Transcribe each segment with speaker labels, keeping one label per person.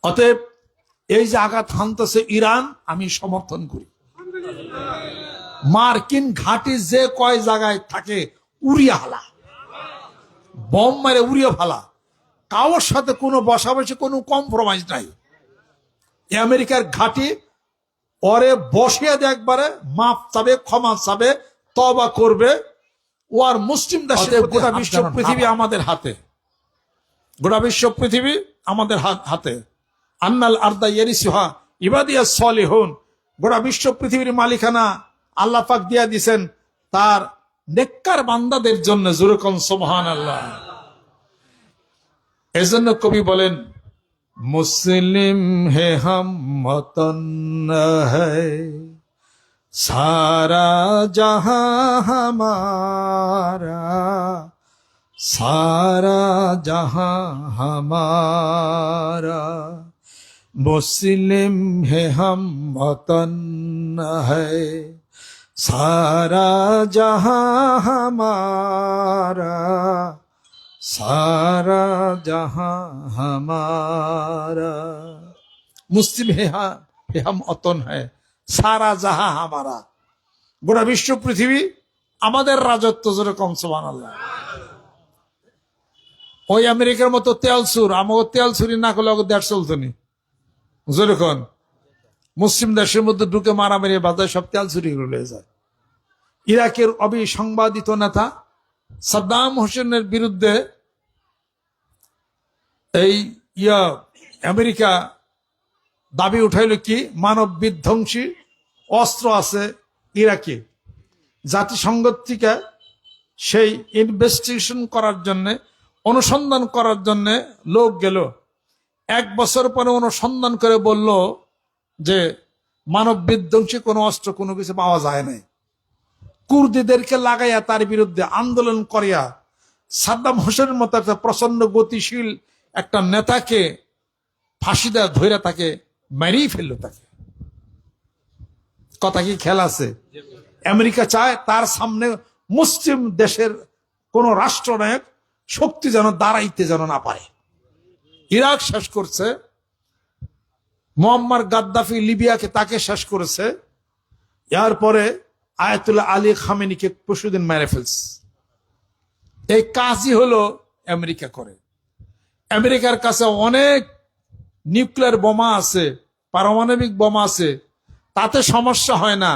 Speaker 1: অতএব এই যে আঘাত হানতেছে ইরান, আমি সমর্থন করি। মার্কিন ঘাঁটি যে কয় জায়গায় থাকে উড়িয়ে হালা, বম মারে উড়িয়ে ফালা, কারোর সাথে কোনো বসাবসি, কোনো কম্প্রোমাইজ নাই। আমেরিকার ঘাঁটি ওরে বসিয়ে দেয়, একবারে মাপ চাবে, ক্ষমা চাবে, তওবা করবে। ও আর মুসলিম দেশে গোটা বিশ্ব পৃথিবী আমাদের হাতে, গোটা বিশ্ব পৃথিবী আমাদের হাতে। আন্নাল আরদা ইয়ারিসুহা ইবাদিয়াস সলিহুন, গোটা বিশ্ব পৃথিবীর মালিকানা আল্লাহ পাক দিয়া দিয়েছেন তার নেককার বান্দাদের জন্য। জোরে কোন সুবহানাল্লাহ। এজন্য কবি বলেন, মুসলিম হে হাম ওতন হ্যায়, সারা জাহাঁ হামারা, সারা জাহাঁ হামারা, মুসলিম হে হাম ওতন হ্যায়, সারা জাহাঁ হামারা, সারা জাহাঁ হামারা। মুসলিম হে হাম ওতন হ্যায়, সারা জাহাঁ হামারা, গোটা বিশ্ব পৃথিবী আমাদের রাজত্ব। যেরকম সুবহানাল্লাহ। ওই আমেরিকার মতো তেল সুর, আমাকে তেল চুরি না করলে ওকে দেশ চলতো নি। যেরকম মুসলিম দেশের মধ্যে ঢুকে মারামারি বাজায়, সব তেল চুরি করে যায়। ইরাকের অবিসংবাদিত নেতা সাদ্দাম হোসেনের বিরুদ্ধে এই আমেরিকা দাবি উঠাইল কি, মানব বিধ্বংসী অস্ত্র আছে ইরাকে। জাতিসংঘ থেকে সেই ইনভেস্টিগেশন করার জন্য, অনুসন্ধান করার জন্য লোক গেল। 1 বছর পরে অনুসন্ধান করে বলল যে মানব বিধ্বংসী কোনো অস্ত্র, কোনো কিছু পাওয়া যায় নাই। কুর্দিদেরকে লাগাইয়া তার বিরুদ্ধে আন্দোলন করিয়া সাদ্দাম হোসেনের মতো একটা প্রচন্ড গতিশীল একটা নেতাকে ফাঁসি দেওয়া ধরে তাকে মেরেই ফেললো। তাকে কথা কি খেয়াল আছে? আমেরিকা চায় তার সামনে মুসলিম দেশের কোন রাষ্ট্রনায়ক শক্তি যেন দাঁড়াইতে যেন না পারে। ইরাক শেষ করছে, মুয়াম্মার গাদ্দাফি লিবিয়াকে তাকে শেষ করেছে। এরপরে আয়াতুল্লাহ আলী খামেনিকে পরশুদিন মেরে ফেলছে। এই কাজই হলো আমেরিকা করে। আমেরিকার কাছে অনেক নিউক্লিয়ার বোমা আছে, পারমাণবিক বোমা আছে, তাতে সমস্যা হয় না।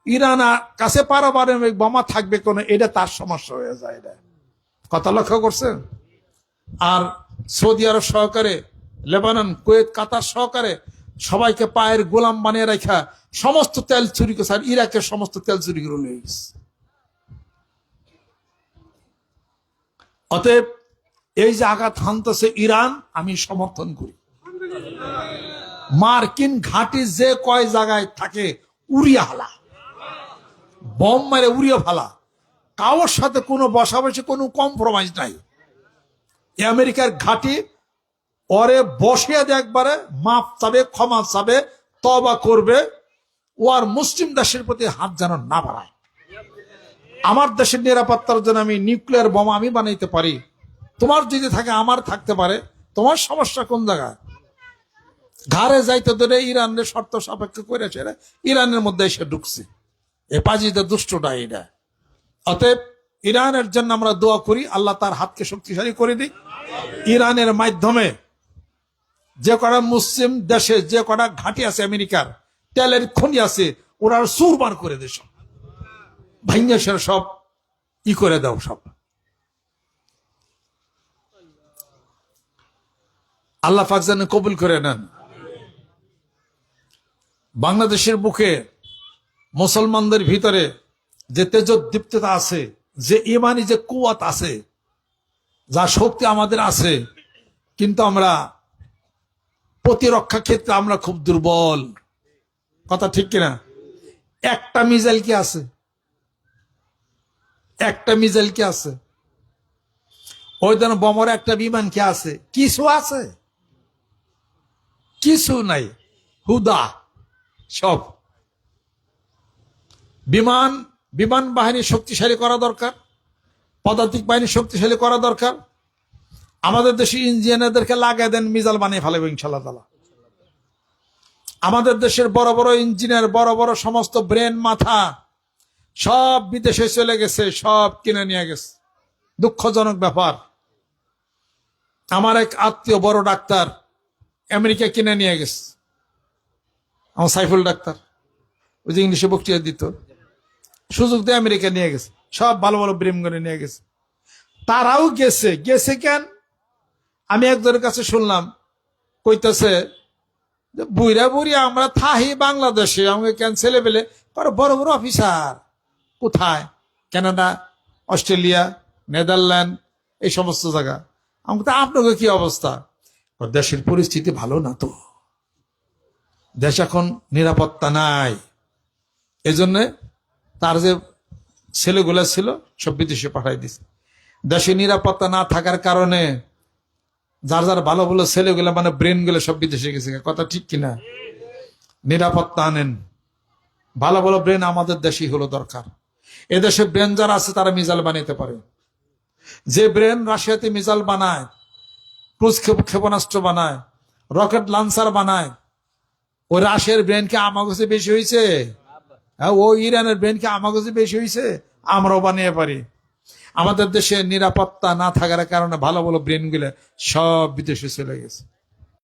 Speaker 1: ইরান কাছে পারমাণবিক বোমা থাকবে কোন, এটা তার সমস্যা হয়ে যায়। এটা কথা লক্ষ্য করছেন? আর সৌদি আরব সহকারে, লেবানন, কুয়েত, কাতার সহকারে সবাইকে পায়ের গোলাম বানিয়ে রাখা সমস্ত তেল চুরি করছে। আর ইরাকের সমস্ত তেল চুরি করে নিয়ে গেছে। অতএব এই যে আঘাত হানতেছে ইরান, আমি সমর্থন করি। মার্কিন ঘাঁটি যে কয় জায়গায় থাকে উড়িয়ে হালা, বম মারে উড়িয়ে ফালা, কারোর সাথে কোনো বসাবসি, কোনো কম্প্রোমাইজ নাই। আমেরিকার ঘাঁটি ওরে বসিয়ে দেয়, একবারে মাপ চাবে, ক্ষমা চাবে, তওবা করবে। ও আর মুসলিম দেশের প্রতি হাত যেন না বাড়ায়। আমার দেশের নিরাপত্তার জন্য আমি নিউক্লিয়ার বোমা আমি বানাইতে পারি, তোমার যদি থাকে আমার থাকতে পারে। তোমার সমস্যা কোন জায়গায়? ঘাড়ে যাইতে ধরে ইরানের শর্ত সাপেক্ষ করেছে, ইরানের মধ্যে এসে ঢুকছে। এ পাজিতে দুষ্টটা এটা। অতএব ইরানের জন্য আমরা দোয়া করি, আল্লাহ তার হাতকে শক্তিশালী করে দিক। ইরানের মাধ্যমে যে কটা মুসলিম দেশে যে কটা ঘাঁটি আছে আমেরিকার, তেলের খনি আছে, ওরা চুরমার করে দেশ ভাঙ্গে সব ই করে দাও। সব আল্লাহ পাক যেন কবুল করে নেন। বাংলাদেশের বুকে মুসলমানদের ভিতরে যে তেজোদ্দীপ্ততা আছে, যে ইমানি যে কুয়াত আছে, যা শক্তি আমাদের আছে, কিন্তু আমরা প্রতিরক্ষা ক্ষেত্রে আমরা খুব দুর্বল। কথা ঠিক কিনা? একটা মিসাইল কি আছে? একটা মিসাইল কি আছে? ওই দিন বোমার একটা বিমান কি আছে? কিছু আছে? কিছু নাই, হুদা সব। বিমান বাহিনী শক্তিশালী করা দরকার, পদাতিক বাহিনী শক্তিশালী করা দরকার। আমাদের দেশে ইঞ্জিনিয়ারদেরকে লাগাই দেন, মিসাইল বানিয়ে ফেলাবে ইনশাআল্লাহ তাআলা। আমাদের দেশের বড় বড় ইঞ্জিনিয়ার, বড় বড় সমস্ত ব্রেন মাথা সব বিদেশে চলে গেছে, সব কিনে নিয়ে গেছে। দুঃখজনক ব্যাপার। আমার এক আত্মীয় বড় ডাক্তার আমেরিকা কিনে নিয়ে গেছে, আমার সাইফুল ডাক্তার, ওই যে ইংলিশে বক্তৃতা দিত, সুযোগ দিয়ে আমেরিকা নিয়ে গেছে, সব ভালো ভালো ব্রেন করে নিয়ে গেছে। তারাও গেছে। গেছে কেন? আমি একজনের কাছে শুনলাম, কইতেছে বুড়া বুড়ি আমরা থাহি বাংলাদেশে, আমাকে কেন ছেলে পেলে বড় বড় অফিসার কোথায়? কানাডা, অস্ট্রেলিয়া, নেদারল্যান্ড, এই সমস্ত জায়গা। আমাকে, আপনাকে কি অবস্থা? দেশের পরিস্থিতি ভালো না তো, দেশ এখন নিরাপত্তা নাই, এজন্য তার যে ছেলেগুলা ছিল সব বিদেশে পাঠাই দিছে। দেশে নিরাপত্তা না থাকার কারণে যার যার ভালো ভালো ছেলেগুলা মানে ব্রেন গুলো সব বিদেশে গেছে। কথা ঠিক কিনা? নিরাপত্তা আনেন, ভালো ভালো ব্রেন আমাদের দেশেই হলো দরকার। এদেশে ব্রেন যারা আছে তারা মিসাইল বানাইতে পারে। যে ব্রেন রাশিয়াতে মিসাইল বানায়, ক্রুজ ক্ষেপণাস্ত্র বানায়, রকেট লঞ্চার বানায়, ওই রাশিয়ার ব্রেন কি আমার কাছে বেশি হয়েছে? ও ইরানের ব্রেন কি আমার কাছে বেশি হয়েছে? আমরাও বানিয়ে পারি। আমাদের দেশে নিরাপত্তা না থাকার কারণে ভালো ভালো ব্রেন গুলো সব বিদেশে চলে গেছে।